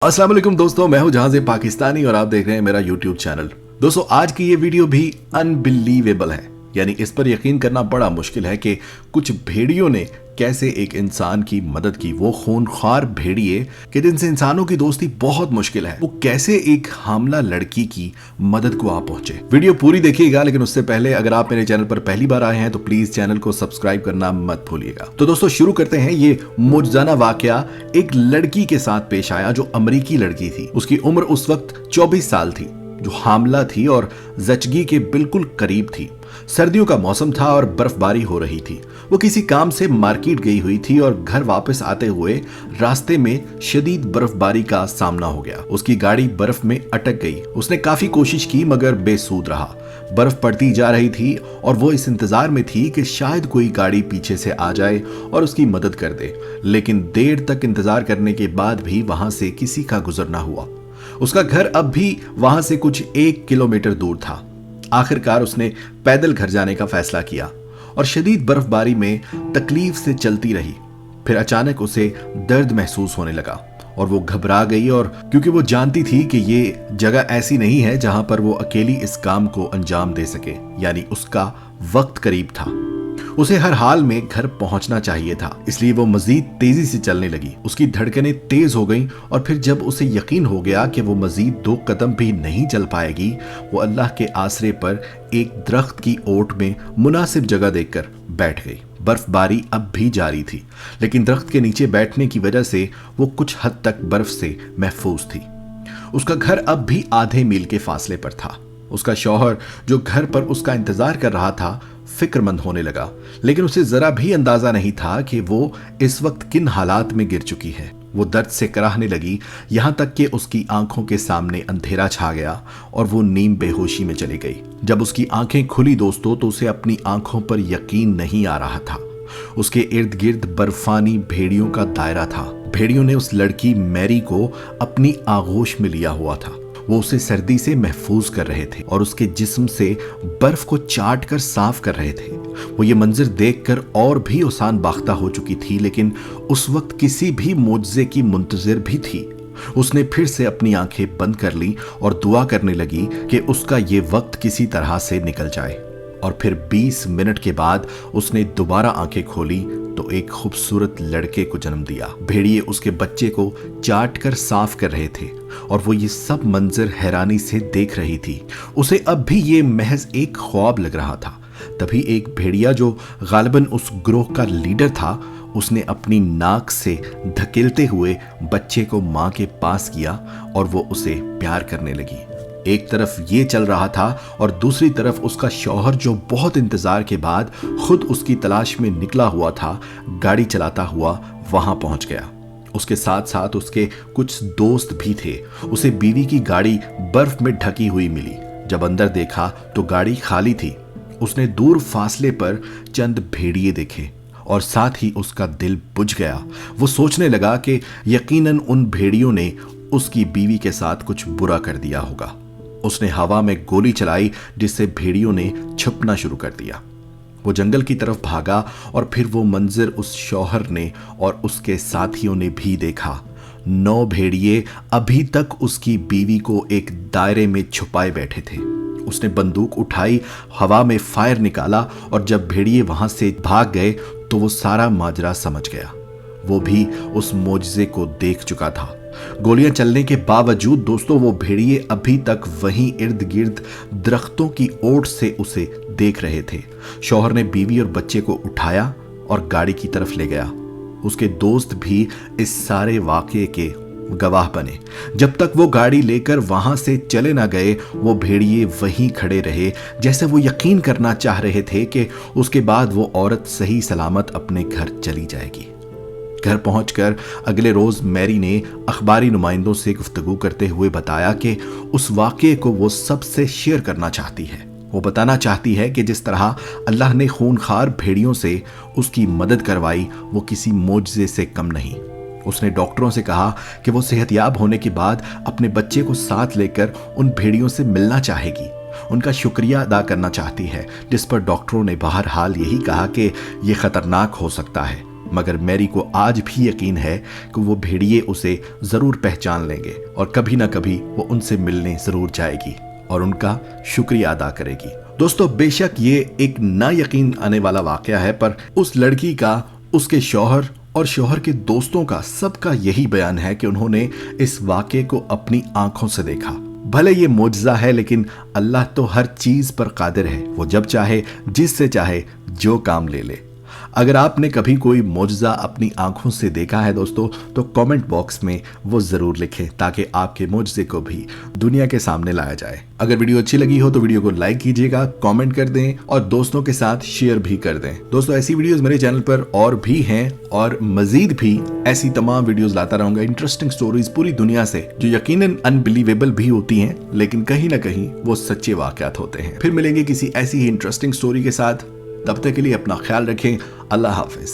अस्सलाम वालेकुम दोस्तों, मैं हूं जहां से पाकिस्तानी और आप देख रहे हैं मेरा यूट्यूब चैनल। दोस्तों, आज की ये वीडियो भी अनबिलीवेबल है, यानी इस पर यकीन करना बड़ा मुश्किल है कि कुछ भेड़ियों ने कैसे एक इंसान की मदद की। वो खूनख्वार भेड़िए कि जिनसे इंसानों की दोस्ती बहुत मुश्किल है, वो कैसे एक हामला लड़की की मदद को आ पहुंचे। वीडियो पूरी देखिएगा, लेकिन उससे पहले अगर आप मेरे चैनल पर पहली बार आए हैं तो प्लीज चैनल को सब्सक्राइब करना मत भूलिएगा। तो दोस्तों शुरू करते हैं। ये मुजजाना वाकया एक लड़की के साथ पेश आया जो अमरीकी लड़की थी। उसकी उम्र उस वक्त 24 साल थी, जो हामला थी और जचगी के बिल्कुल करीब थी। सर्दियों का मौसम था और बर्फबारी हो रही थी। वो किसी काम से मार्केट गई हुई थी और घर वापस आते हुए रास्ते में शदीद बर्फबारी का सामना हो गया। उसकी गाड़ी बर्फ में अटक गई। उसने काफी कोशिश की मगर बेसूद रहा। बर्फ पड़ती जा रही थी और वो इस इंतजार में थी कि शायद कोई गाड़ी पीछे से आ जाए और उसकी मदद कर दे, लेकिन देर तक इंतजार करने के बाद भी वहां से किसी का गुजर ना हुआ। उसका घर अब भी वहां से कुछ 1 किलोमीटर दूर था। आखिरकार उसने पैदल घर जाने का फैसला किया और शदीद बर्फबारी में तकलीफ से चलती रही। फिर अचानक उसे दर्द महसूस होने लगा और वो घबरा गई, और क्योंकि वो जानती थी कि ये जगह ऐसी नहीं है जहां पर वो अकेली इस काम को अंजाम दे सके, यानी उसका वक्त करीब था। उसे हर हाल में घर पहुंचना चाहिए था, इसलिए वो मजीद तेजी से चलने लगी। उसकी धड़कनें तेज हो गईं और फिर जब उसे यकीन हो गया कि वो मजीद 2 कदम भी नहीं चल पाएगी, वो अल्लाह के आसरे पर एक दरख्त की ओट में मुनासिब जगह देखकर बैठ गई। बर्फबारी अब भी जारी थी, लेकिन दरख्त के नीचे बैठने की वजह से वो कुछ हद तक बर्फ से महफूज थी। उसका घर अब भी आधे मील के फासले पर था। उसका शौहर जो घर पर उसका इंतजार कर रहा था फिक्रमंद होने लगा, लेकिन उसे जरा भी अंदाजा नहीं था कि वो इस वक्त किन हालात में गिर चुकी है। वो दर्द से कराहने लगी, यहां तक कि उसकी आंखों के सामने अंधेरा छा गया और वो नीम बेहोशी में चली गई। जब उसकी आंखें खुली दोस्तों, तो उसे अपनी आंखों पर यकीन नहीं आ रहा था। उसके इर्द गिर्द बर्फानी भेड़ियों का दायरा था। भेड़ियों ने उस लड़की मैरी को अपनी आगोश में लिया हुआ था। वो उसे सर्दी से महफूज कर रहे थे और उसके जिस्म से बर्फ को चाट कर साफ कर रहे थे। वो ये मंजर देखकर और भी उसान बाख्ता हो चुकी थी, लेकिन उस वक्त किसी भी मोजज़े की मुंतजिर भी थी। उसने फिर से अपनी आंखें बंद कर ली और दुआ करने लगी कि उसका ये वक्त किसी तरह से निकल जाए। और फिर 20 मिनट के बाद उसने दोबारा आंखें खोली तो एक खूबसूरत लड़के को जन्म दिया। भेड़िए उसके बच्चे को चाट कर साफ कर रहे थे और वो ये सब मंजर हैरानी से देख रही थी। उसे अब भी ये महज एक ख्वाब लग रहा था। तभी एक भेड़िया जो गालिबन उस ग्रोह का लीडर था, उसने अपनी नाक से धकेलते हुए बच्चे को मां के पास किया और वो उसे प्यार करने लगी। एक तरफ ये चल रहा था और दूसरी तरफ उसका शौहर जो बहुत इंतजार के बाद खुद उसकी तलाश में निकला हुआ था, गाड़ी चलाता हुआ वहां पहुंच गया। उसके साथ साथ उसके कुछ दोस्त भी थे। उसे बीवी की गाड़ी बर्फ में ढकी हुई मिली। जब अंदर देखा तो गाड़ी खाली थी। उसने दूर फासले पर चंद भेड़िए देखे और साथ ही उसका दिल बुझ गया। वो सोचने लगा कि यकीनन उन भेड़ियों ने उसकी बीवी के साथ कुछ बुरा कर दिया होगा। उसने हवा में गोली चलाई, जिससे भेड़ियों ने छुपना शुरू कर दिया। वो जंगल की तरफ भागा और फिर वो मंजर उस शौहर ने और उसके साथियों ने भी देखा। 9 भेड़िए अभी तक उसकी बीवी को एक दायरे में छुपाए बैठे थे। उसने बंदूक उठाई, हवा में फायर निकाला और जब भेड़िए वहां से भाग गए तो वो सारा माजरा समझ गया। वो भी उस मोजज़े को देख चुका था। गोलियां चलने के बावजूद दोस्तों वो भेड़िए अभी तक वहीं इर्द गिर्द दरख्तों की ओट से उसे देख रहे थे। शौहर ने बीवी और बच्चे को उठाया और गाड़ी की तरफ ले गया। उसके दोस्त भी इस सारे वाकये के गवाह बने। जब तक वो गाड़ी लेकर वहां से चले ना गए, वो भेड़िए वहीं खड़े रहे, जैसे वो यकीन करना चाह रहे थे कि उसके बाद वो औरत सही सलामत अपने घर चली जाएगी। घर पहुंचकर अगले रोज मैरी ने अखबारी नुमाइंदों से गुफ्तगू करते हुए बताया कि उस वाकये को वो सबसे शेयर करना चाहती है। वो बताना चाहती है कि जिस तरह अल्लाह ने खूनखार भेड़ियों से उसकी मदद करवाई, वो किसी मोजज़े से कम नहीं। उसने डॉक्टरों से कहा कि वो सेहतयाब होने के बाद अपने बच्चे को साथ लेकर उन भेड़ियों से मिलना चाहेगी, उनका शुक्रिया अदा करना चाहती है, जिस पर डॉक्टरों ने बहरहाल यही कहा कि ये खतरनाक हो सकता है। मगर मैरी को आज भी यकीन है कि वो भेड़िए उसे जरूर पहचान लेंगे और कभी ना कभी वो उनसे मिलने जरूर जाएगी और उनका शुक्रिया अदा करेगी। दोस्तों, बेशक ये एक ना यकीन आने वाला वाकया है, पर उस लड़की का, उसके शौहर और शौहर के दोस्तों का, सबका यही बयान है कि उन्होंने इस वाकये को अपनी आंखों से देखा। भले ये मोजज़ा है, लेकिन अल्लाह तो हर चीज पर कादिर है। वो जब चाहे, जिससे चाहे, जो काम ले ले। अगर आपने कभी कोई मोजज़ा अपनी आंखों से देखा है दोस्तों, तो कमेंट बॉक्स में वो जरूर लिखें ताकि आपके मोजज़े को भी दुनिया के सामने लाया जाए। अगर वीडियो अच्छी लगी हो तो वीडियो को लाइक कीजिएगा, कमेंट कर दें और दोस्तों के साथ शेयर भी कर दें। दोस्तों, ऐसी वीडियोस मेरे चैनल पर और भी हैं और मजीद भी ऐसी तमाम वीडियोस लाता रहूंगा, इंटरेस्टिंग स्टोरीज पूरी दुनिया से, जो यकीनन अनबिलीवेबल भी होती हैं, लेकिन कहीं ना कहीं वो सच्चे वाकयात होते हैं। फिर मिलेंगे किसी ऐसी ही इंटरेस्टिंग स्टोरी के साथ। तब तक के लिए अपना ख्याल रखें। अल्लाह हाफिज।